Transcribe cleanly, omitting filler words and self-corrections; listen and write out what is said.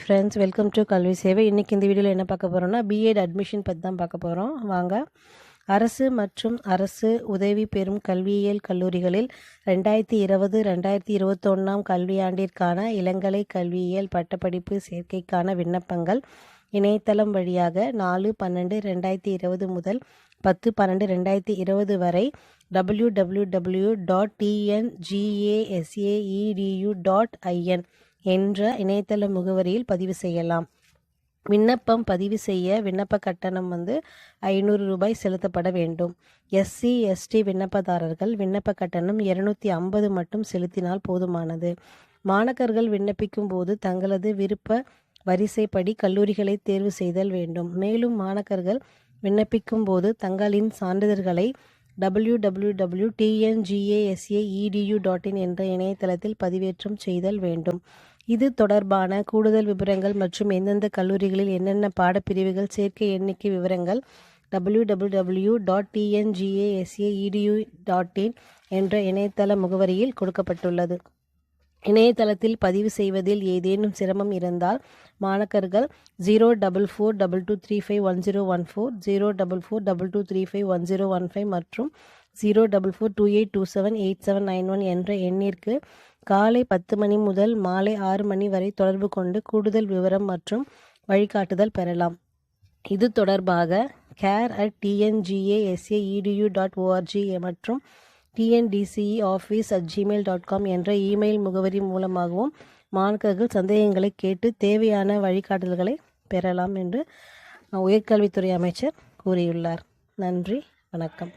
Friends, welcome to கல்வி சேவை. இன்றைக்கி இந்த வீடியோவில் என்ன பார்க்க போகிறோம்னா, பிஎட் அட்மிஷன் பற்றி தான் பார்க்க போகிறோம். வாங்க. அரசு மற்றும் அரசு உதவி பெறும் கல்வியியல் கல்லூரிகளில் 2020-2021 கல்வியாண்டிற்கான இளங்கலை கல்வியியல் பட்டப்படிப்பு சேர்க்கைக்கான விண்ணப்பங்கள் இணையதளம் வழியாக 4/12/2020 முதல் 10/12/2020 வரை www.tngasaedu.in என்ற இணையதள முகவரியில் பதிவு செய்யலாம். விண்ணப்பம் பதிவு செய்ய விண்ணப்ப கட்டணம் 500 ரூபாய் செலுத்தப்பட வேண்டும். SC/ST விண்ணப்பதாரர்கள் விண்ணப்ப கட்டணம் 250 மட்டும் செலுத்தினால் போதுமானது. மாணவர்கள் விண்ணப்பிக்கும் போது தங்களது விருப்ப வரிசைப்படி கல்லூரிகளை தேர்வு செய்தல் வேண்டும். மேலும் மாணவர்கள் விண்ணப்பிக்கும் போது தங்களின் சான்றிதழ்களை www.tngasaedu.in என்ற இணையதளத்தில் பதிவேற்றம் செய்தல் வேண்டும். இது தொடர்பான கூடுதல் விவரங்கள் மற்றும் எந்தெந்த கல்லூரிகளில் என்னென்ன பாடப்பிரிவுகள், சேர்க்கை எண்ணிக்கை விவரங்கள் www.tngasaedu.in என்ற இணையதள முகவரியில் கொடுக்கப்பட்டுள்ளது. இணையதளத்தில் பதிவு செய்வதில் ஏதேனும் சிரமம் இருந்தால் மாணவர்கள் 04422351014, 04422351015 மற்றும் 04428278791 என்ற எண்ணிற்கு காலை 10 மணி முதல் மாலை 6 மணி வரை தொடர்பு கொண்டு கூடுதல் விவரம் மற்றும் வழிகாட்டுதல் பெறலாம். இது தொடர்பாக care@tngasaedu.org மற்றும் tndceoffice@gmail.com என்ற இமெயில் முகவரி மூலமாகவும் மாணவர்கள் சந்தேகங்களை கேட்டு தேவையான வழிகாட்டுதல்களை பெறலாம் என்று உயர்கல்வித்துறை அமைச்சர் கூறியுள்ளார். நன்றி, வணக்கம்.